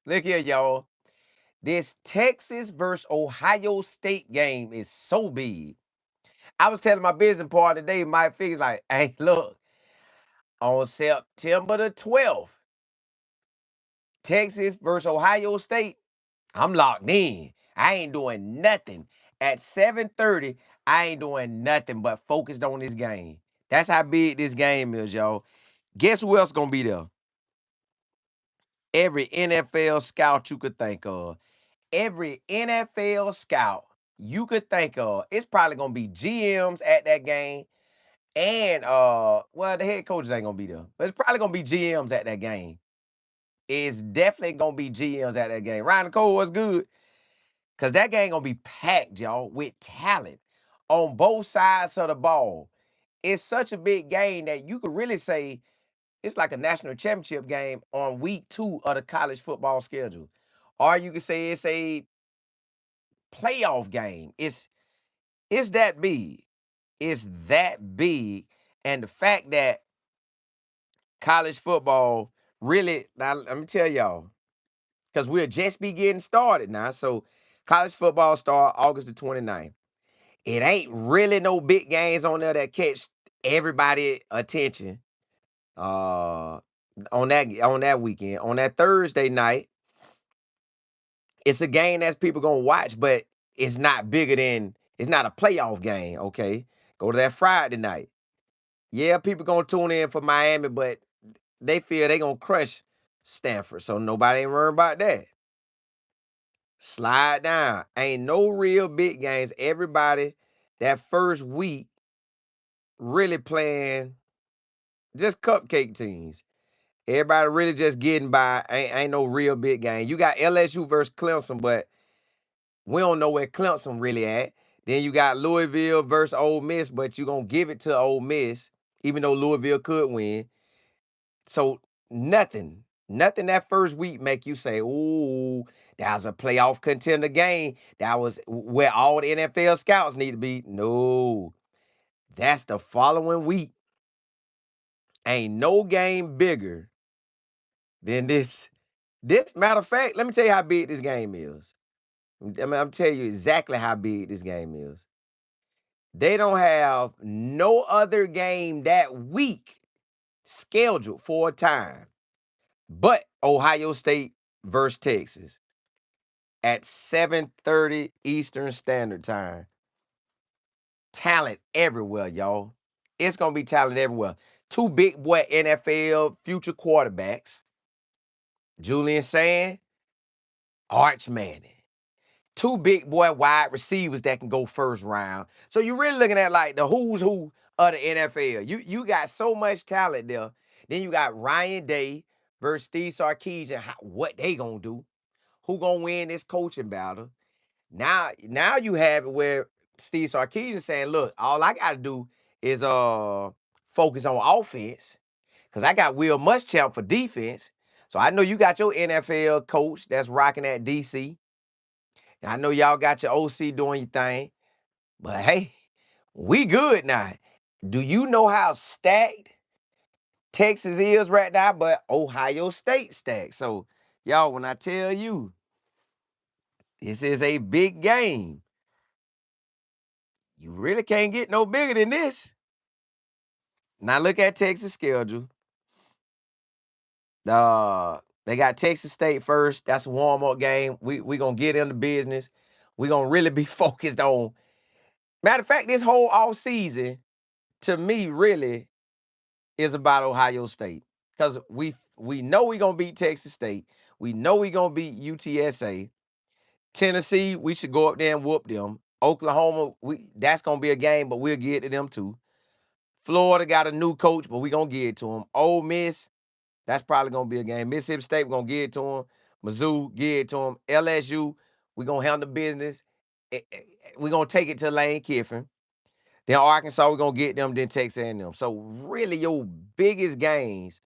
Look here, y'all. This Texas versus Ohio State game is so big. I was telling my business partner today, Mike Figures, like, hey, look, on September the 12th, Texas versus Ohio State, I'm locked in. I ain't doing nothing. At 7:30, I ain't doing nothing but focused on this game. That's how big this game is, y'all. Guess who else gonna be there? Every NFL scout you could think of. Every NFL scout you could think of. It's probably gonna be GMs at that game. And well, the head coaches ain't gonna be there. But it's probably gonna be GMs at that game. It's definitely gonna be GMs at that game. Ryan Cole was good. Cause that game gonna be packed, y'all, with talent on both sides of the ball. It's such a big game that you could really say it's like a national championship game on week 2 of the college football schedule. Or you could say it's a playoff game. It's that big. It's that big. And the fact that college football really, now let me tell y'all, because we'll just be getting started now. So college football start August the 29th. It ain't really no big games on there that catch everybody attention. On that weekend. On that Thursday night, it's a game that's people gonna watch, but it's not a playoff game, okay? Go to that Friday night. Yeah, people gonna tune in for Miami, but they feel they gonna crush Stanford, so nobody ain't worried about that. Slide down. Ain't no real big games. Everybody that first week really playing just cupcake teams. Everybody really just getting by. Ain't no real big game. You got LSU versus Clemson, but we don't know where Clemson really at. Then you got Louisville versus Ole Miss, but you gonna give it to Ole Miss, even though Louisville could win. So nothing that first week make you say, "Ooh, that was a playoff contender game. That was where all the NFL scouts need to be." No, that's the following week. Ain't no game bigger than this. This matter of fact, let me tell you how big this game is. I'm telling you exactly how big this game is. They don't have no other game that week scheduled for a time but Ohio State versus Texas at 7:30 Eastern Standard Time. Talent everywhere, y'all. It's gonna be talent everywhere. Two big boy NFL future quarterbacks, Julian saying, Arch Manning. Two big boy wide receivers that can go first round. So you're really looking at like the who's who of the NFL. You got so much talent there. Then you got Ryan Day versus Steve Sarkisian. What they gonna do? Who gonna win this coaching battle? Now you have it where Steve Sarkisian saying, "Look, all I got to do is focus on offense because I got Will Muschamp for defense. So I know you got your NFL coach that's rocking at DC. I know y'all got your OC doing your thing, but hey, we good now. Do you know how stacked Texas is right now? But Ohio State stacked. So y'all, when I tell you this is a big game, you really can't get no bigger than this. Now look at Texas schedule. They got Texas State first. That's a warm-up game. We gonna get into business. We gonna really be focused on. Matter of fact, this whole off season, to me, really is about Ohio State. Because we know we gonna beat Texas State. We know we gonna beat UTSA. Tennessee, we should go up there and whoop them. Oklahoma, that's gonna be a game, but we'll get to them too. Florida got a new coach, but we gonna get it to them. Ole Miss, that's probably gonna be a game. Mississippi State, we're gonna give it to them. Mizzou, give it to them. LSU, we're gonna handle business. We're gonna take it to Lane Kiffin. Then Arkansas, we're gonna get them, then Texas A&M. So really, your biggest games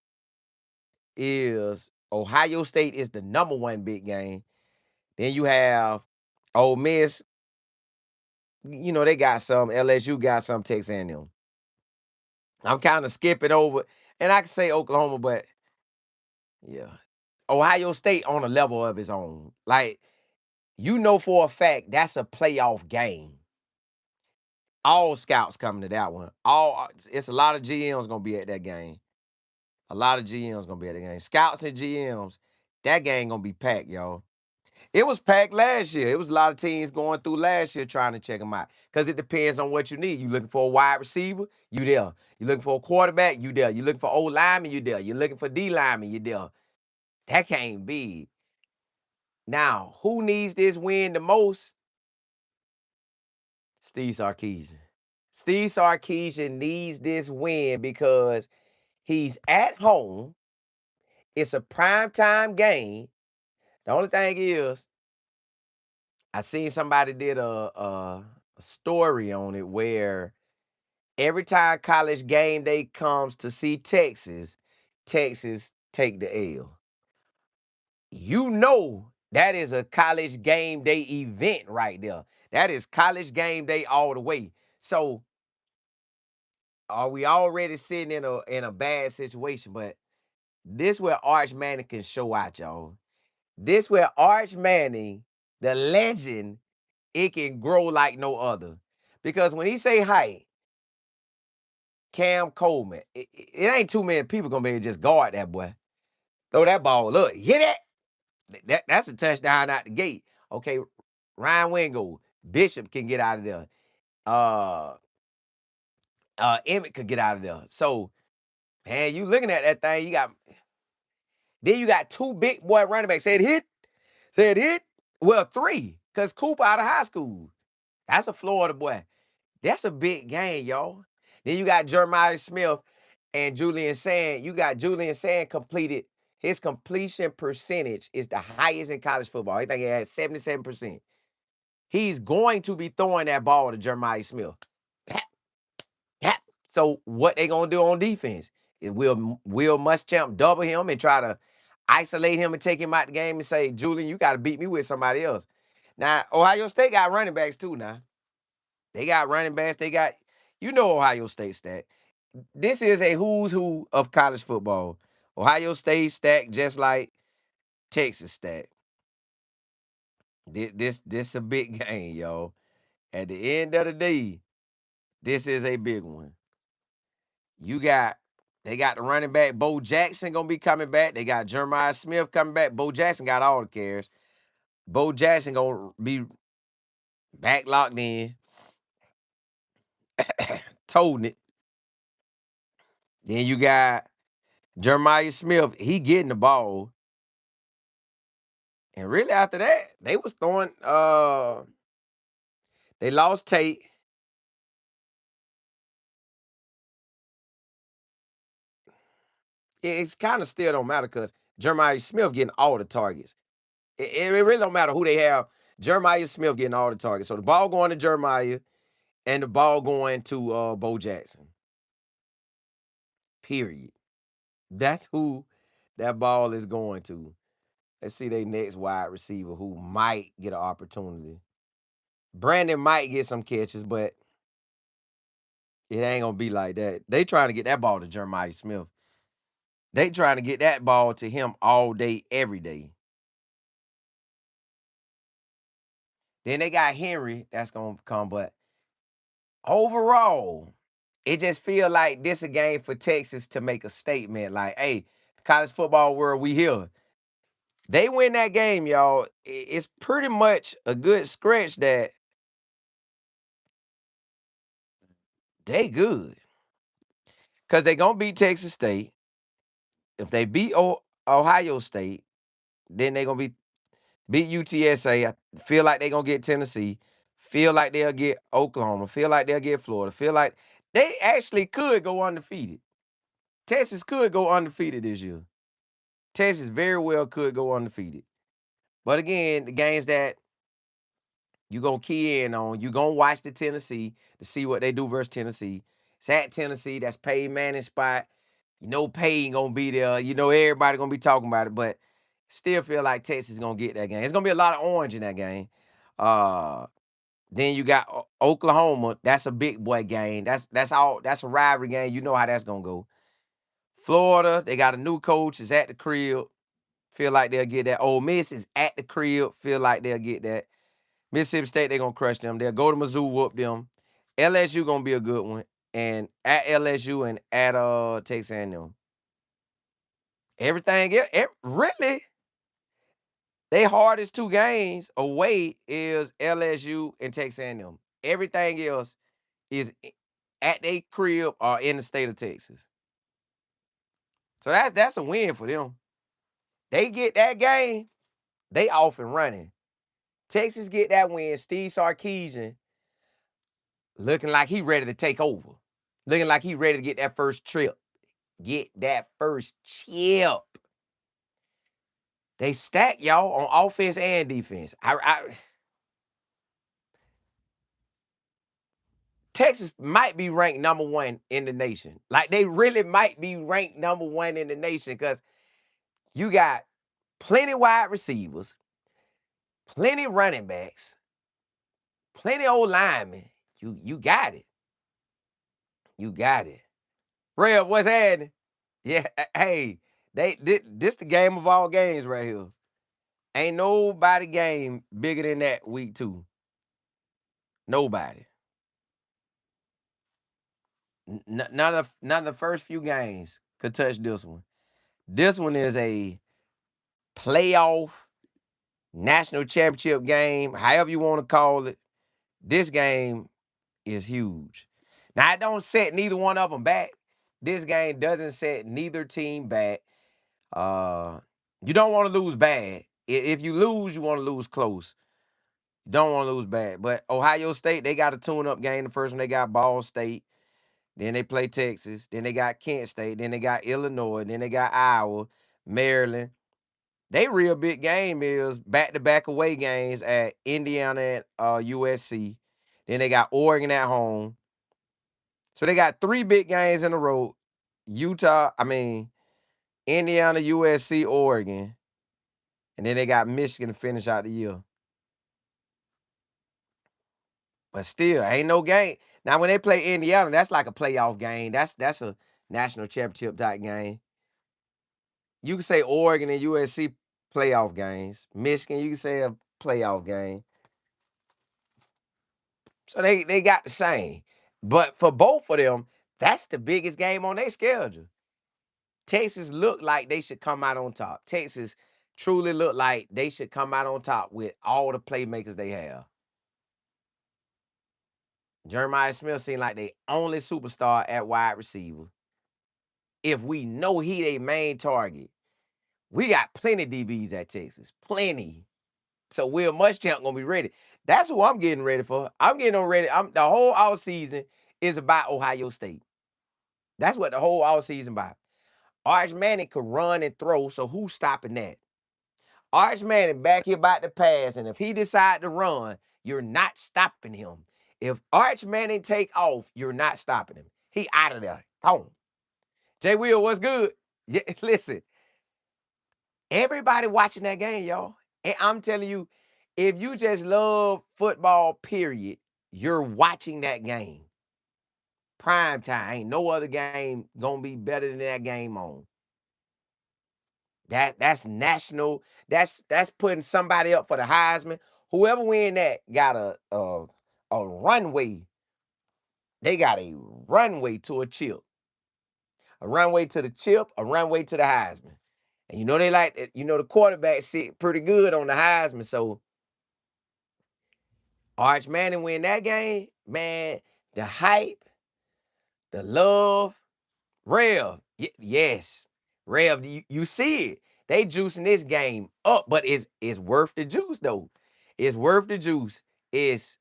is Ohio State is the number one big game. Then you have Ole Miss. You know, they got some. LSU got some, Texas A&M. I'm kind of skipping over, and I can say Oklahoma, but yeah. Ohio State on a level of its own. Like, you know for a fact that's a playoff game. All scouts coming to that one. It's a lot of GMs gonna be at that game. A lot of GMs gonna be at the game. Scouts and GMs, that game gonna be packed, y'all. It was packed last year. It was a lot of teams going through last year trying to check them out. Because it depends on what you need. You looking for a wide receiver, you there. You looking for a quarterback, you there. You looking for old lineman, you there. You looking for D lineman, you there. That came big. Now, who needs this win the most? Steve Sarkisian. Steve Sarkisian needs this win because he's at home. It's a primetime game. The only thing is, I seen somebody did a story on it where every time college game day comes to see Texas, Texas take the L. You know that is a college game day event right there. That is college game day all the way. So are we already sitting in a bad situation? But this where Arch Manning can show out, y'all. This where Arch Manning, the legend, it can grow like no other. Because when he say hi, Cam Coleman, it ain't too many people gonna be able to just guard that boy. Throw that ball. Look, hit it. That's a touchdown out the gate. Okay, Ryan Wingo, Bishop can get out of there. Uh Emmett could get out of there. So, man, you looking at that thing, you got two big boy running backs. Said hit. Well, three, because Cooper out of high school. That's a Florida boy. That's a big game, y'all. Then you got Jeremiah Smith and Julian Sand. You got Julian Sand completed. His completion percentage is the highest in college football. I think he had 77%. He's going to be throwing that ball to Jeremiah Smith. So what they gonna do on defense? Will Muschamp double him and try to isolate him and take him out the game and say, Julian, you got to beat me with somebody else. Now, Ohio State got running backs too now. They got running backs. Ohio State stat. This is a who's who of college football. Ohio State stacked just like Texas stacked. This a big game, y'all. At the end of the day, this is a big one. They got the running back Bo Jackson gonna be coming back. They got Jeremiah Smith coming back. Bo Jackson got all the carries. Bo Jackson gonna be back locked in, toting it. Then you got Jeremiah Smith. He getting the ball. And really after that, they was throwing they lost Tate. It's kind of still don't matter because Jeremiah Smith getting all the targets. It really don't matter who they have. Jeremiah Smith getting all the targets. So the ball going to Jeremiah and the ball going to Bo Jackson. Period. That's who that ball is going to. Let's see their next wide receiver who might get an opportunity. Brandon might get some catches, but it ain't gonna be like that. They trying to get that ball to Jeremiah Smith. They trying to get that ball to him all day, every day. Then they got Henry that's gonna come, but overall, it just feel like this a game for Texas to make a statement. Like, hey, college football world, we here. They win that game, y'all. It's pretty much a good stretch that they good. Cause they gonna beat Texas State. If they beat Ohio State, then they gonna beat UTSA. I feel like they gonna get Tennessee. Feel like they'll get Oklahoma. Feel like they'll get Florida. Feel like they actually could go undefeated. Texas could go undefeated this year. Texas very well could go undefeated. But again, the games that you gonna key in on, you gonna watch the Tennessee to see what they do versus Tennessee. It's at Tennessee. That's Peyton Manning spot. You know Peyton gonna be there. You know everybody gonna be talking about it, but still feel like Texas is gonna get that game. It's gonna be a lot of orange in that game. Uh, then you got Oklahoma. That's a big boy game. That's all. That's a rivalry game. You know how that's gonna go. Florida, they got a new coach. Is at the crib. Feel like they'll get that. Ole Miss is at the crib. Feel like they'll get that. Mississippi State, they're going to crush them. They'll go to Mizzou, whoop them. LSU going to be a good one. And at LSU and at Texas A&M. Everything else, really, they hardest two games away is LSU and Texas A&M. Everything else is at their crib or in the state of Texas. So that's a win for them. They get that game, they off and running. Texas get that win. Steve Sarkisian looking like he ready to take over. Looking like he ready to get that first trip. Get that first chip. They stack y'all on offense and defense. Texas might be ranked number 1 in the nation. Like, they really might be ranked number 1 in the nation because you got plenty wide receivers, plenty running backs, plenty old linemen. You got it. You got it. Rev, what's happening? Yeah, hey, this the game of all games right here. Ain't nobody game bigger than that week 2. Nobody. None of the first few games could touch this one. This one is a playoff national championship game, however you want to call it. This game is huge. Now, I don't set neither one of them back. This game doesn't set neither team back. You don't want to lose bad. If you lose, you want to lose close. You don't want to lose bad. But Ohio State, they got a tune-up game. The first one, they got Ball State. Then they play Texas. Then they got Kent State. Then they got Illinois. Then they got Iowa, Maryland. They real big game is back-to-back away games at Indiana and USC. Then they got Oregon at home. So they got 3 big games in a row. Indiana, USC, Oregon. And then they got Michigan to finish out the year. But still, ain't no game. Now, when they play Indiana, that's like a playoff game. That's a national championship type game. You can say Oregon and USC playoff games. Michigan, you can say a playoff game. So they got the same. But for both of them, that's the biggest game on their schedule. Texas look like they should come out on top. Texas truly look like they should come out on top with all the playmakers they have. Jeremiah Smith seemed like the only superstar at wide receiver. If we know he their main target, we got plenty DBs at Texas. Plenty. So Will Muschamp gonna be ready. That's who I'm getting ready for. I'm getting ready. The whole offseason is about Ohio State. That's what the whole offseason about. Arch Manning could run and throw, so who's stopping that? Arch Manning back here about to pass, and if he decide to run, you're not stopping him. If Arch Manning take off, you're not stopping him. He out of there. Home. Jay Will, what's good? Yeah, listen, everybody watching that game, y'all. And I'm telling you, if you just love football, period, you're watching that game. Prime time. Ain't no other game gonna be better than that game on. That's national. That's putting somebody up for the Heisman. Whoever win that got a runway. They got a runway to a chip. A runway to the chip, a runway to the Heisman. And you know they like it, the quarterback sit pretty good on the Heisman. So Arch Manning win that game, man, the hype, the love, Rev. Yes. Rev, you see it. They juicing this game up, but it's worth the juice, though. It's worth the juice. It's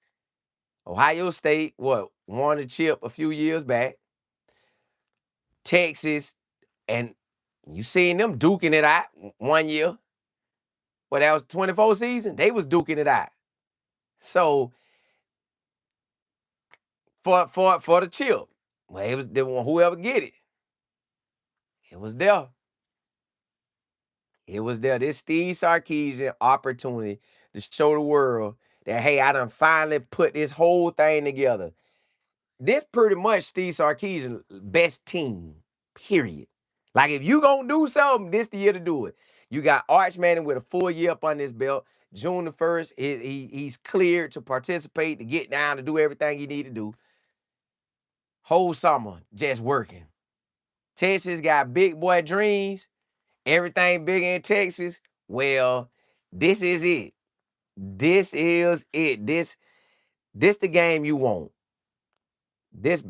Ohio State, won the chip a few years back. Texas, and you seen them duking it out one year. Well, that was 24 season. They was duking it out. So for the chip, well, it was whoever get it. It was there. It was there. This Steve Sarkisian opportunity to show the world that, hey, I done finally put this whole thing together. This pretty much Steve Sarkisian's best team, period. Like, if you gonna do something, this the year to do it. You got Arch Manning with a full year up on his belt. June the 1st, he's cleared to participate, to get down, to do everything he need to do. Whole summer, just working. Texas got big boy dreams. Everything big in Texas. Well, this is it. This is it. This the game you want. This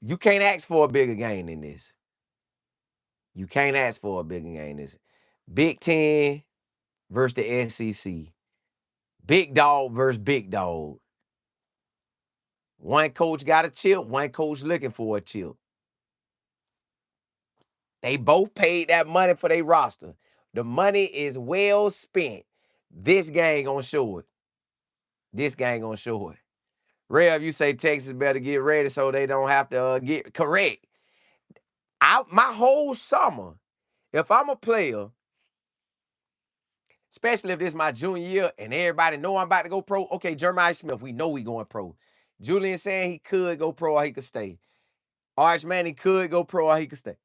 you can't ask for a bigger game than this. You can't ask for a bigger game than this. Big Ten versus the SEC. Big dog versus big dog. One coach got a chip, one coach looking for a chip. They both paid that money for their roster. The money is well spent. This game gonna show it. This game gonna show it. Rev, you say Texas better get ready so they don't have to get correct. My whole summer, if I'm a player, especially if this is my junior year and everybody know I'm about to go pro. Okay, Jeremiah Smith, we know we going pro. Julian saying he could go pro or he could stay. Arch Manning could go pro or he could stay.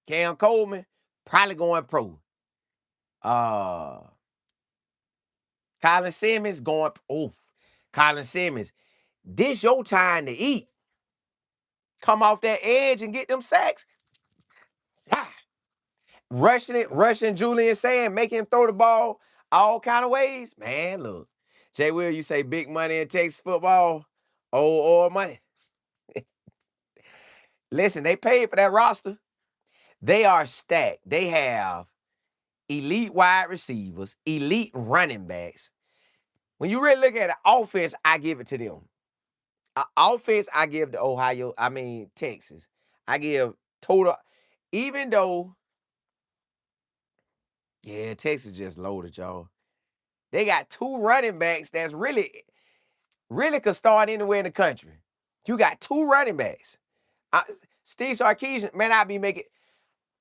Cam Coleman, probably going pro. Colin Simmons going, Colin Simmons, this your time to eat. Come off that edge and get them sacks. Ah. Rushing Julian saying, making him throw the ball all kind of ways. Man, look. Jay Will, you say big money in Texas football, old money. Listen, they paid for that roster. They are stacked. They have elite wide receivers, elite running backs. When you really look at the offense, I give it to them. Offense, I give to Texas. I give total, even though, yeah, Texas just loaded, y'all. They got two running backs that's really could start anywhere in the country. You got two running backs. Steve Sarkisian, man, I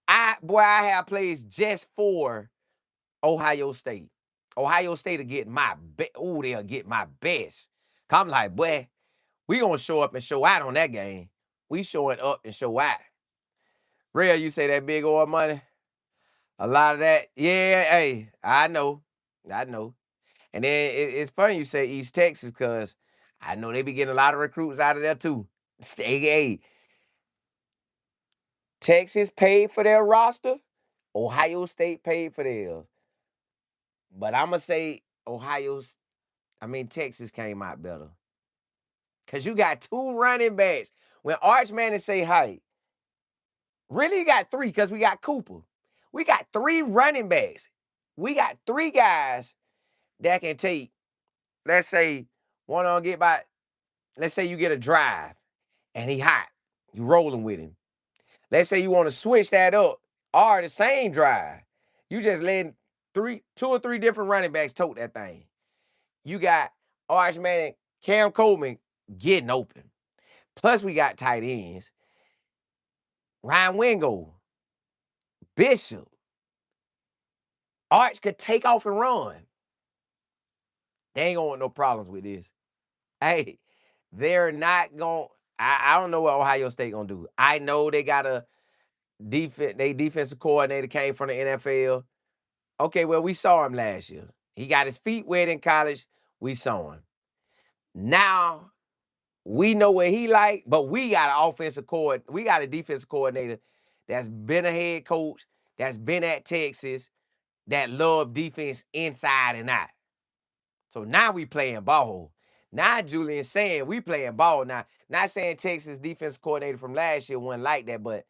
have plays just for Ohio State. Ohio State will get my they'll get my best. I'm like, boy, we gonna show up and show out on that game. We showing up and show out. Real, you say that big oil money? A lot of that, yeah, hey, I know. And then it's funny you say East Texas because I know they be getting a lot of recruits out of there too. Hey, Texas paid for their roster. Ohio State paid for theirs. But I'm going to say Texas came out better. Because you got two running backs. When Arch Manning say hi, really you got three because we got Cooper. We got three running backs. We got three guys that can take, let's say, one on get by, let's say you get a drive and he hot. You rolling with him. Let's say you want to switch that up or the same drive. You just letting two or three different running backs tote that thing. You got Arch Manning, Cam Coleman getting open. Plus we got tight ends. Ryan Wingo, Bishop. Arch could take off and run. They ain't gonna want no problems with this. Hey, they're not going. I don't know what Ohio State gonna do. I know they got a defensive coordinator came from the NFL. Okay, well, we saw him last year. He got his feet wet in college. We saw him. Now we know what he like, but we got we got a defensive coordinator that's been a head coach, that's been at Texas, that love defense inside and out. So now we playing ball. Now Julian saying we playing ball now. Not saying Texas defense coordinator from last year wasn't like that, but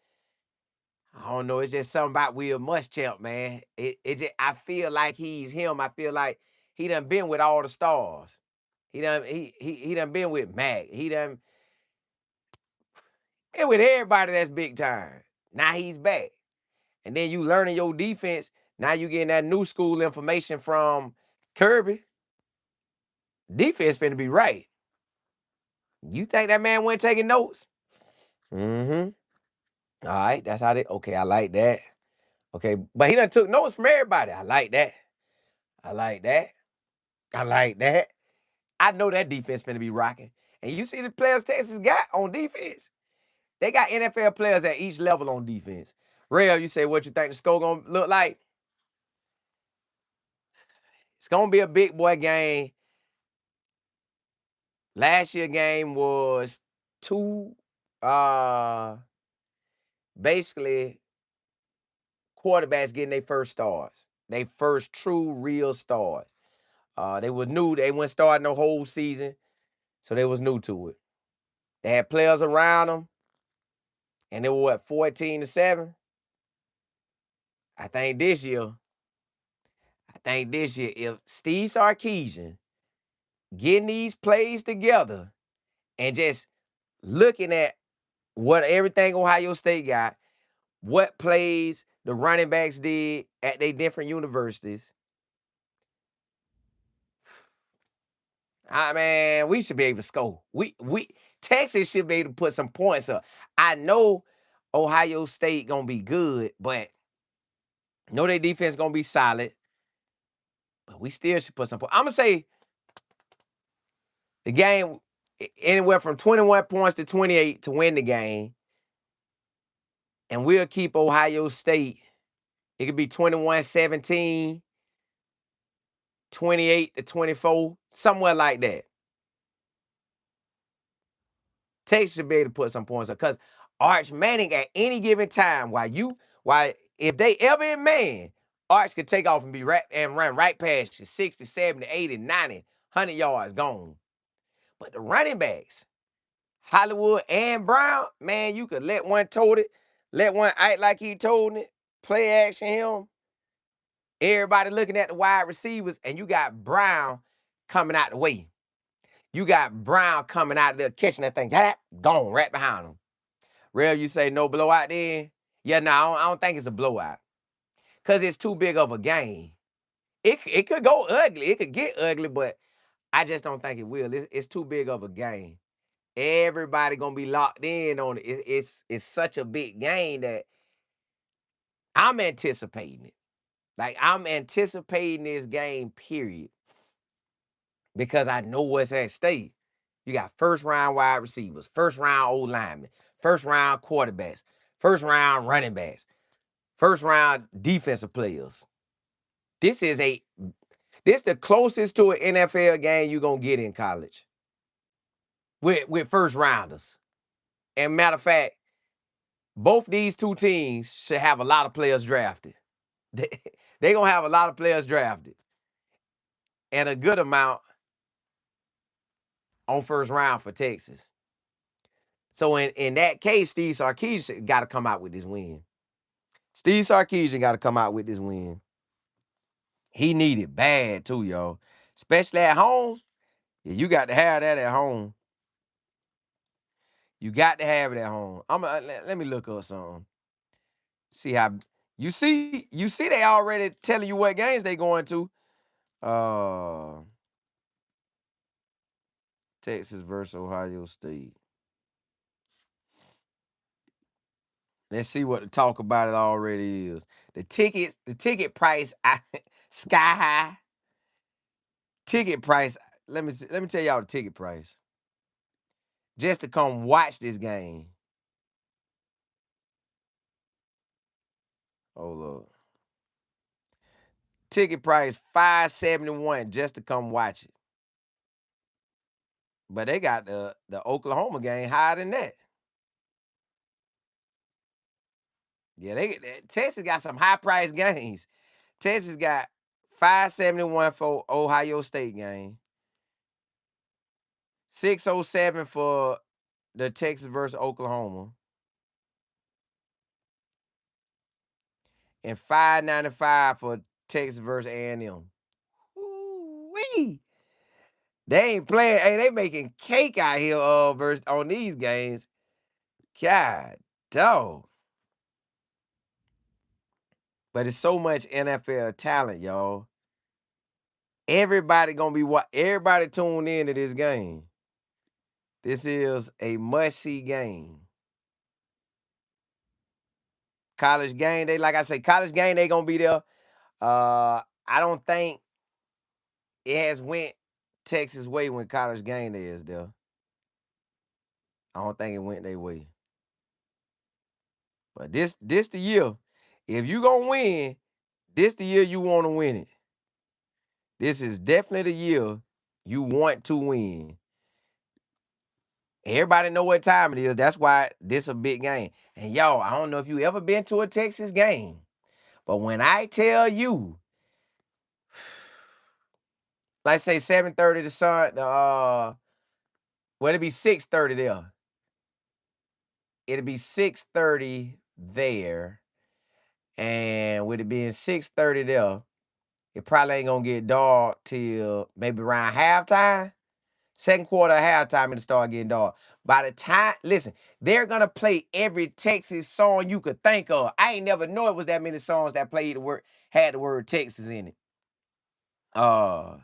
I don't know. It's just something about Will Muschamp, man. I feel like he's him. I feel like he done been with all the stars. He done been with Mac. He done been with everybody that's big time. Now he's back. And then you learning your defense. Now you getting that new school information from Kirby. Defense finna be right. You think that man wasn't taking notes? Mm-hmm. All right, that's how okay, I like that. Okay, but he done took notes from everybody. I like that. I like that. I like that. I know that defense finna be rocking. And you see the players Texas got on defense. They got NFL players at each level on defense. Real, you say what you think the score gonna look like? It's gonna be a big boy game. Last year game was two basically quarterbacks getting their first stars. They first true real stars. They were new, they weren't starting the whole season, so they was new to it. They had players around them, and they were what, 14-7? I think this year, if Steve Sarkisian getting these plays together and just looking at what everything Ohio State got, what plays the running backs did at their different universities, man, we should be able to score. We Texas should be able to put some points up. I know Ohio State gonna be good, but know their defense gonna be solid. But we still should put some points. I'm gonna say the game anywhere from 21 points to 28 to win the game, and we'll keep Ohio State. It could be 21-17, 28-24, somewhere like that. Texas should be able to put some points up because Arch Manning at any given time, while if they ever in man, Arch could take off and be right and run right past you, 60, 70, 80, 90, 100 yards gone. But the running backs, Hollywood and Brown, man, you could let one tote it, let one act like he told it, play action him. Everybody looking at the wide receivers, and you got Brown coming out the way. You got Brown coming out there catching that thing, gone right behind him. Real, you say no blowout then? Yeah, no, I don't think it's a blowout. Because it's too big of a game. It could go ugly. It could get ugly, but I just don't think it will. It's too big of a game. Everybody gonna be locked in on it. It's such a big game that I'm anticipating it. Like, I'm anticipating this game, period. Because I know what's at stake. You got first round wide receivers, first round old linemen, first round quarterbacks, first round running backs, first round defensive players. This is the closest to an NFL game you're gonna get in college. With first rounders. And matter of fact, both these two teams should have a lot of players drafted. They gonna have a lot of players drafted. And a good amount on first round for Texas. So in that case, Steve Sarkisian got to come out with this win. Steve Sarkisian got to come out with this win. He needed bad too, y'all. Especially at home. Yeah, you got to have that at home. You got to have it at home. Let me look up something. See how you see they already telling you what games they going to. Texas versus Ohio State. Let's see what the talk about it already is. The ticket price, sky high. Ticket price. Let me tell y'all the ticket price. Just to come watch this game. Hold up. Ticket price $571 just to come watch it. But they got the Oklahoma game higher than that. Yeah, Texas got some high price games. Texas got $571 for Ohio State game. $607 for the Texas versus Oklahoma. And $595 for Texas versus A&M. Ooh-wee. They ain't playing. Hey, they making cake out here versus on these games. God, dog. But it's so much NFL talent, y'all. Everybody gonna be everybody tuned in to this game. This is a must-see game. College game day, like I say, college game day gonna be there. I don't think it has went Texas way when college game day is there. I don't think it went their way. But this the year. If you gonna win, this the year you want to win it. This is definitely the year you want to win. Everybody know what time it is. That's why this a big game. And y'all, I don't know if you ever been to a Texas game, but when I tell you, like say 7:30 the sun, well, it'll be 6:30 there. It'll be 6:30 there. And with it being 6:30 there, it probably ain't gonna get dark till maybe around halftime. Second quarter of halftime, it'll start getting dark. By the time, listen, they're gonna play every Texas song you could think of. I ain't never know it was that many songs that played the word had the word Texas in it. Uh,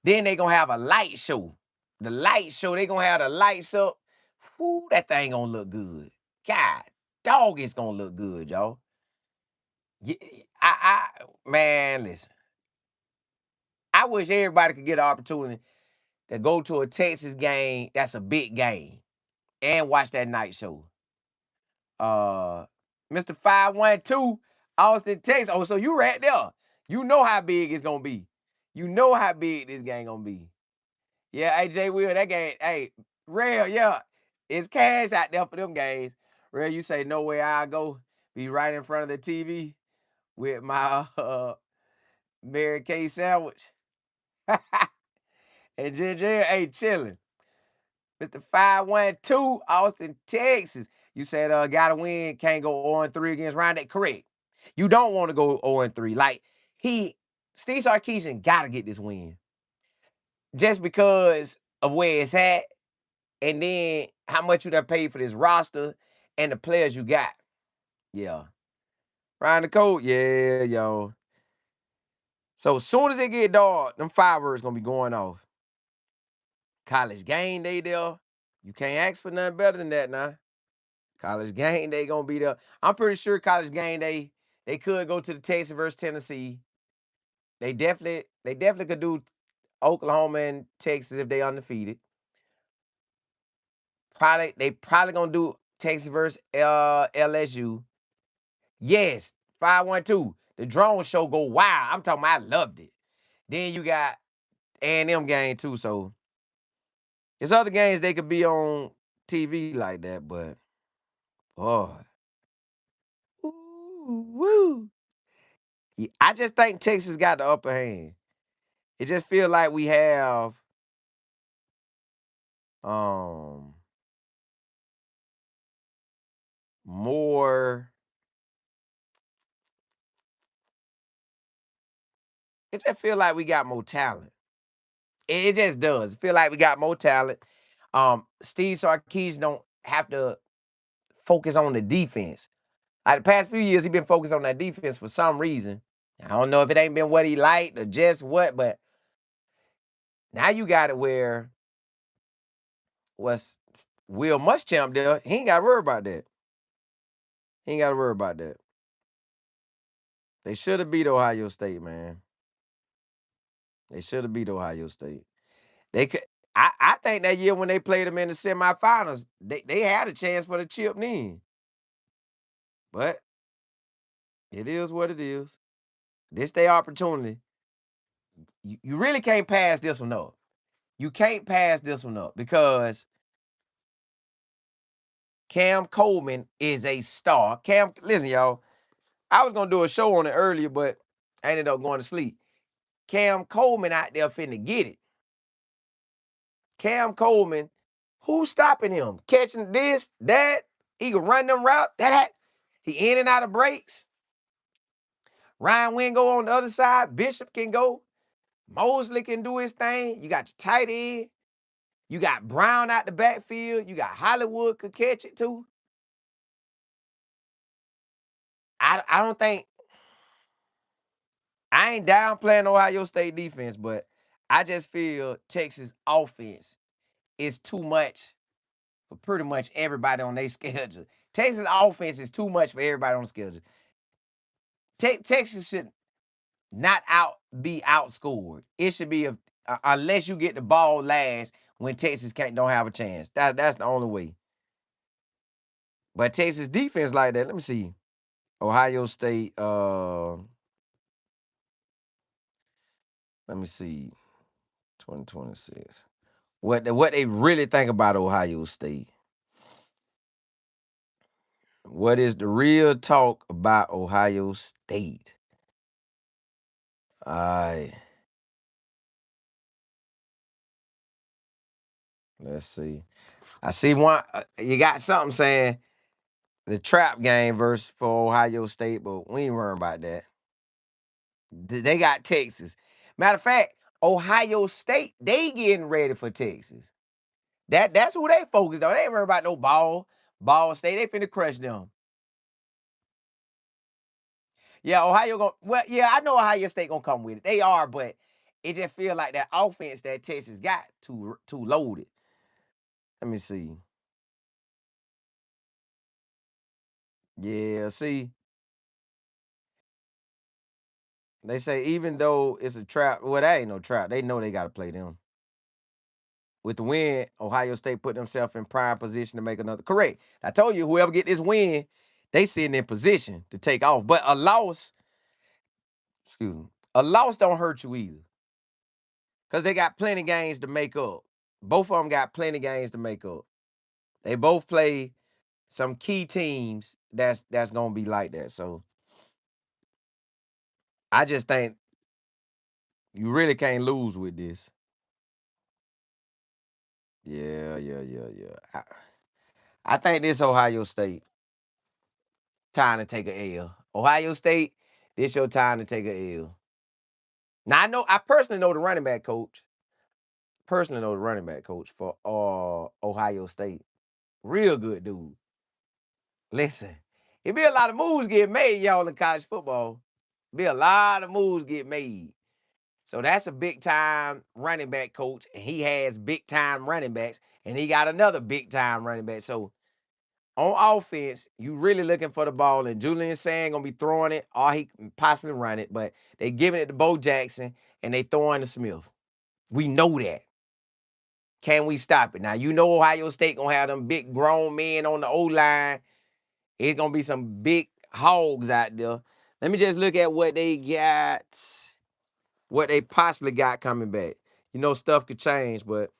then they gonna have a light show. The light show, they gonna have the lights up. Whoo, that thing gonna look good. God, dog, it's gonna look good, y'all. Yeah, man, listen. I wish everybody could get an opportunity to go to a Texas game. That's a big game and watch that night show. Mr. 512, Austin, Texas. Oh, so you right there. You know how big it's gonna be. You know how big this game gonna be. Yeah, AJ Will, that game, hey, real, yeah. It's cash out there for them games. Real, you say no way I go. Be right in front of the TV with my Mary Kay sandwich. And Ginger, hey, chilling. Mr. 512, Austin, Texas. You said gotta win, can't go 0-3 against Ryan. That correct. You don't want to go 0-3. Like Steve Sarkisian gotta get this win. Just because of where it's at, and then how much you done paid for this roster and the players you got. Yeah. Ryan the Colt, yeah, yo. So as soon as it get dark, them fireworks gonna be going off. College game day there. You can't ask for nothing better than that now. College game day gonna be there. I'm pretty sure college game day, they could go to the Texas versus Tennessee. They definitely could do Oklahoma and Texas if they undefeated. They probably gonna do Texas versus LSU. Yes, 512. The drone show go wild. I'm talking about I loved it. Then you got A&M game too. So there's other games they could be on TV like that, but boy. Ooh, woo. Yeah, I just think Texas got the upper hand. It just feels like we have um more. It just feel like we got more talent. It just does. Feel like we got more talent. Steve Sarkisian don't have to focus on the defense. Like the past few years, he been focused on that defense for some reason. I don't know if it ain't been what he liked or just what, but now you got it where what's Will Muschamp there. He ain't got to worry about that. He ain't got to worry about that. They should have beat Ohio State, man. They should have beat Ohio State. They could. I think that year when they played them in the semifinals, they had a chance for the chip then. But it is what it is. This their opportunity. You really can't pass this one up. You can't pass this one up because Cam Coleman is a star. Listen, y'all. I was gonna do a show on it earlier, but I ended up going to sleep. Cam Coleman out there finna get it. Cam Coleman, who's stopping him? Catching this, that, he can run them routes, that. He in and out of breaks. Ryan Wingo on the other side. Bishop can go. Mosley can do his thing. You got your tight end. You got Brown out the backfield. You got Hollywood could catch it too. I don't think I ain't downplaying Ohio State defense, but I just feel Texas offense is too much for pretty much everybody on their schedule. Texas offense is too much for everybody on the schedule. Texas should not be outscored. It should be unless you get the ball last when Texas don't have a chance. That's the only way. But Texas defense like that. Let me see. Ohio State, let me see, 2026. What they really think about Ohio State. What is the real talk about Ohio State? All right, let's see. I see one. You got something saying the trap game versus for Ohio State, but we ain't worrying about that. They got Texas. Matter of fact, Ohio State, they getting ready for Texas. That's who they focused on. They ain't worried about no Ball State. They finna crush them. Yeah, Ohio going well, yeah, I know Ohio State gonna come with it. They are, but it just feel like that offense that Texas got too loaded. Let me see. Yeah, see, they say even though it's a trap, well, that ain't no trap. They know they gotta play them. With the win, Ohio State put themselves in prime position to make another. Correct. I told you, whoever get this win, they sitting in position to take off. But a loss, excuse me, a loss don't hurt you either, because they got plenty games to make up. Both of them got plenty games to make up. They both play some key teams that's gonna be like that. So I just think you really can't lose with this. Yeah. I think this Ohio State time to take a L. Ohio State, this your time to take a L. Now I personally know the running back coach. Personally know the running back coach for Ohio State. Real good dude. Listen, it be a lot of moves get made, y'all, in college football. Be a lot of moves get made. So that's a big time running back coach, and he has big time running backs, and he got another big time running back. So on offense, you really looking for the ball, and Julian saying gonna be throwing it, or he can possibly run it, but they giving it to Bo Jackson and they throwing to Smith. We know that. Can we stop it? Now you know Ohio State gonna have them big grown men on the O line. It's gonna be some big hogs out there. Let me just look at what they got, what they possibly got coming back. You know, stuff could change, but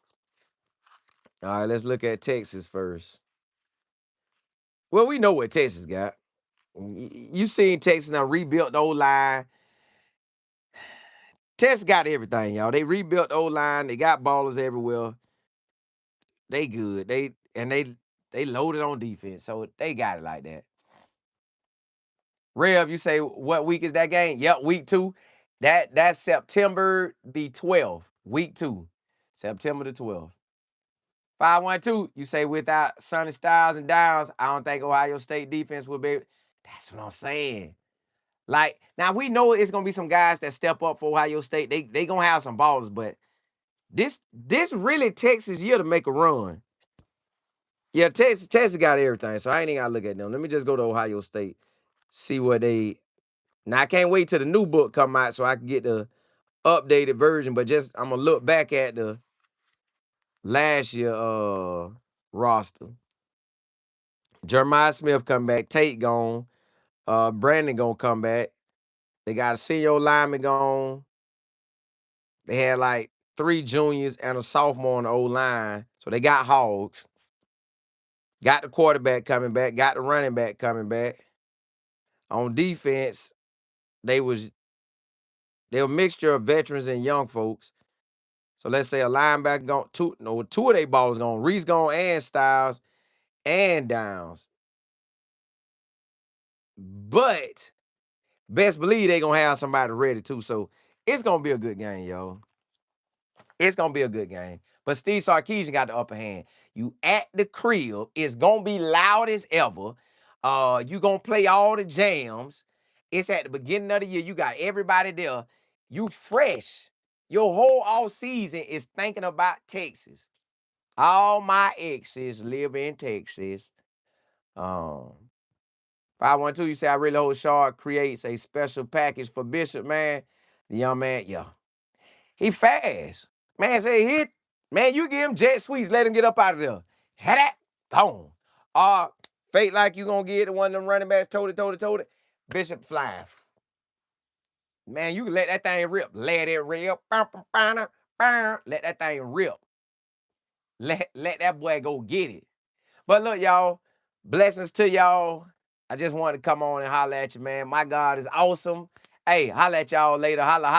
all right, let's look at Texas first. Well, we know what Texas got. You seen Texas now rebuilt the O line. Texas got everything, y'all. They rebuilt the O line. They got ballers everywhere. They good. They loaded on defense, so they got it like that. Rev, you say what week is that game? Yep, week 2. That's September the 12th. Week 2. September the 12th. 512, you say without Sonny Styles and Downs, I don't think Ohio State defense will be. That's what I'm saying. Like, now we know it's gonna be some guys that step up for Ohio State. They gonna have some ballers, but this really Texas year to make a run. Yeah, Texas got everything, so I ain't even gotta look at them. Let me just go to Ohio State, see what they. Now I can't wait till the new book come out so I can get the updated version. But just I'm gonna look back at the last year roster. Jeremiah Smith come back, Tate gone, Brandon gonna come back. They got a senior lineman gone. They had like 3 juniors and a sophomore on the old line, so they got hogs. Got the quarterback coming back, got the running back coming back. On defense, they was they were a mixture of veterans and young folks. So let's say a linebacker gone, two of their ballers gone. Reese gone and Styles and Downs. But best believe they gonna have somebody ready too. So it's gonna be a good game, yo. It's gonna be a good game. But Steve Sarkisian got the upper hand. You at the crib, it's gonna be loud as ever. You gonna play all the jams. It's at the beginning of the year. You got everybody there. You fresh. Your whole all season is thinking about Texas. All my exes live in Texas. Um, 512, you say I really hope Shard creates a special package for Bishop, man. The young man, yeah. He fast. Man, say hit. Man, you give him jet sweets, let him get up out of there. Had that, gone. Fake like you gonna get the one of them running backs, told it. Bishop flying. Man, you can let that thing rip. Let it rip. Let that thing rip. Let that boy go get it. But look, y'all, blessings to y'all. I just wanted to come on and holler at you, man. My God is awesome. Hey, holla at y'all later. Holla.